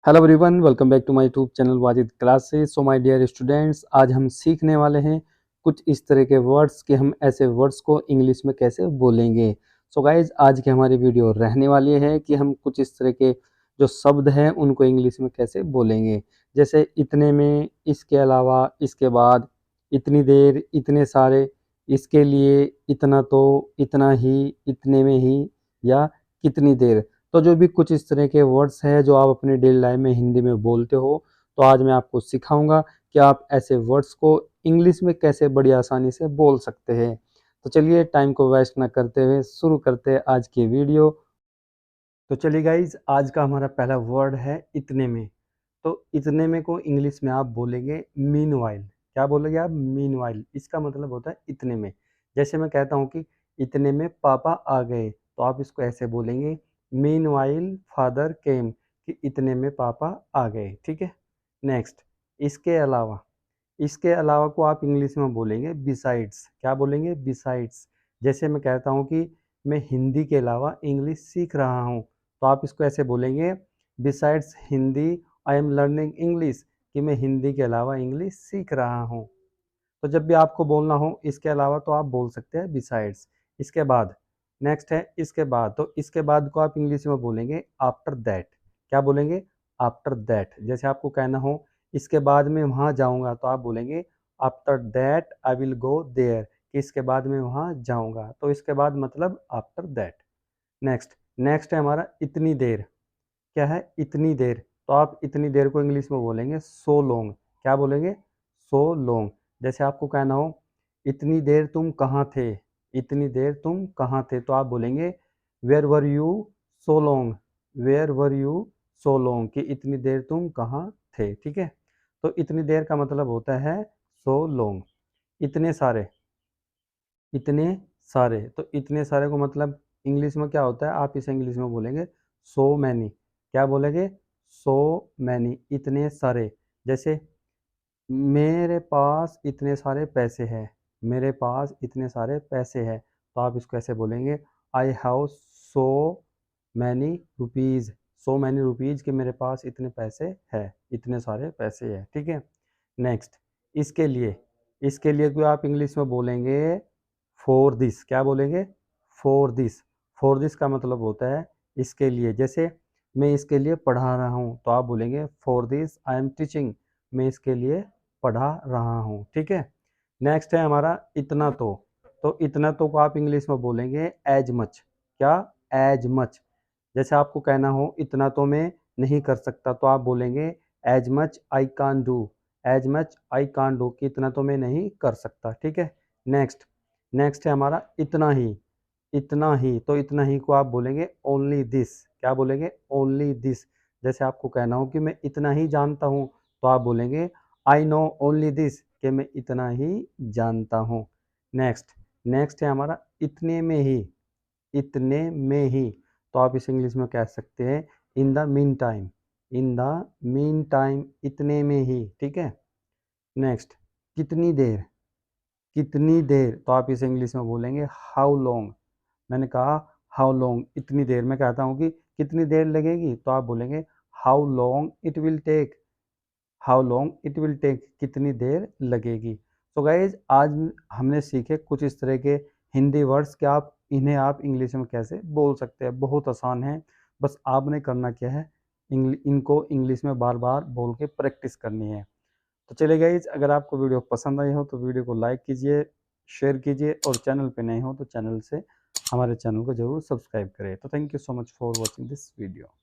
Hello everyone, welcome back to my YouTube channel Wajid classes. So my dear students, आज हम सीखने वाले हैं कुछ इस तरह के वर्ड्स कि हम ऐसे वर्ड्स को इंग्लिश में कैसे बोलेंगे। सो गाइज, आज की हमारी वीडियो रहने वाली है कि हम कुछ इस तरह के जो शब्द हैं उनको इंग्लिश में कैसे बोलेंगे। जैसे इतने में, इसके अलावा, इसके बाद, इतनी देर, इतने सारे, इसके लिए, इतना तो, इतना ही, इतने में ही, या कितनी देर। तो जो भी कुछ इस तरह के वर्ड्स हैं जो आप अपनी डेली लाइफ में हिंदी में बोलते हो, तो आज मैं आपको सिखाऊंगा कि आप ऐसे वर्ड्स को इंग्लिश में कैसे बड़ी आसानी से बोल सकते हैं। तो चलिए टाइम को वेस्ट ना करते हुए शुरू करते हैं आज की वीडियो। तो चलिए गाइज, आज का हमारा पहला वर्ड है इतने में। तो इतने में को इंग्लिश में आप बोलेंगे मीनवाइल। क्या बोलोगे आप? मीनवाइल। इसका मतलब होता है इतने में। जैसे मैं कहता हूँ कि इतने में पापा आ गए, तो आप इसको ऐसे बोलेंगे मीनवाइल फादर केम, कि इतने में पापा आ गए। ठीक है। नेक्स्ट, इसके अलावा। इसके अलावा को आप इंग्लिश में बोलेंगे बिसाइड्स। क्या बोलेंगे? बिसाइड्स। जैसे मैं कहता हूँ कि मैं हिंदी के अलावा इंग्लिश सीख रहा हूँ, तो आप इसको ऐसे बोलेंगे besides Hindi I am learning English, कि मैं हिंदी के अलावा इंग्लिश सीख रहा हूँ। तो जब भी आपको बोलना हो इसके अलावा, तो आप बोल सकते हैं बिसाइड्स। इसके बाद नेक्स्ट है इसके बाद। तो इसके बाद को आप इंग्लिश में बोलेंगे आफ्टर दैट। क्या बोलेंगे? After that. जैसे आपको कहना हो इसके बाद मैं वहाँ जाऊँगा, तो आप बोलेंगे after that I will go there, कि इसके बाद मैं वहाँ जाऊँगा। तो इसके बाद मतलब आफ्टर दैट। नेक्स्ट नेक्स्ट है हमारा इतनी देर। क्या है? इतनी देर। तो आप इतनी देर को इंग्लिश में बोलेंगे सो लॉन्ग। क्या बोलेंगे? So long. जैसे आपको कहना हो इतनी देर तुम कहाँ थे, इतनी देर तुम कहाँ थे, तो आप बोलेंगे where were you so long, where were you so long, कि इतनी देर तुम कहाँ थे। ठीक है। तो इतनी देर का मतलब होता है सो लॉन्ग। इतने सारे। इतने सारे। तो इतने सारे को मतलब इंग्लिश में क्या होता है, आप इसे इंग्लिश में बोलेंगे सो मैनी। क्या बोलेंगे? सो मैनी, इतने सारे। जैसे मेरे पास इतने सारे पैसे हैं, मेरे पास इतने सारे पैसे हैं, तो आप इसको ऐसे बोलेंगे I have so many rupees, so many rupees, कि मेरे पास इतने पैसे हैं, इतने सारे पैसे हैं। ठीक है। नेक्स्ट, इसके लिए। इसके लिए को आप इंग्लिश में बोलेंगे फॉर दिस। क्या बोलेंगे? For this. फॉर दिस का मतलब होता है इसके लिए। जैसे मैं इसके लिए पढ़ा रहा हूँ, तो आप बोलेंगे for this I am teaching, मैं इसके लिए पढ़ा रहा हूँ। ठीक है। नेक्स्ट है हमारा इतना तो इतना तो को आप इंग्लिश में बोलेंगे एज मच। क्या? As much. जैसे आपको कहना हो इतना तो मैं नहीं कर सकता, तो आप बोलेंगे as much I can do, as much I can do, कि इतना तो मैं नहीं कर सकता। ठीक है। नेक्स्ट नेक्स्ट है हमारा इतना ही। इतना ही। तो इतना ही को आप बोलेंगे ओनली दिस। क्या बोलेंगे? Only this. जैसे आपको कहना हो कि मैं इतना ही जानता हूँ, तो आप बोलेंगे आई नो ओनली दिस, कि मैं इतना ही जानता हूँ। नेक्स्ट नेक्स्ट है हमारा इतने में ही। इतने में ही। तो आप इसे इंग्लिश में कह सकते हैं in the mean time, in the mean time, इतने में ही। ठीक है। नेक्स्ट, कितनी देर। कितनी देर। तो आप इसे इंग्लिश में बोलेंगे हाउ लॉन्ग। मैंने कहा हाउ लॉन्ग, इतनी देर। मैं कहता हूँ कि कितनी देर लगेगी, तो आप बोलेंगे how long it will take, how long it will take, कितनी देर लगेगी। तो गाइज, आज हमने सीखे कुछ इस तरह के हिंदी वर्ड्स कि आप इन्हें आप इंग्लिश में कैसे बोल सकते हैं। बहुत आसान है, बस आपने करना क्या है, इनको इंग्लिश में बार बार बोल के प्रैक्टिस करनी है। तो चलिए गाइज, अगर आपको वीडियो पसंद आई हो तो वीडियो को लाइक कीजिए, शेयर कीजिए, और चैनल पे नए हो तो चैनल से हमारे चैनल को जरूर सब्सक्राइब करें। तो thank you so much for watching this video.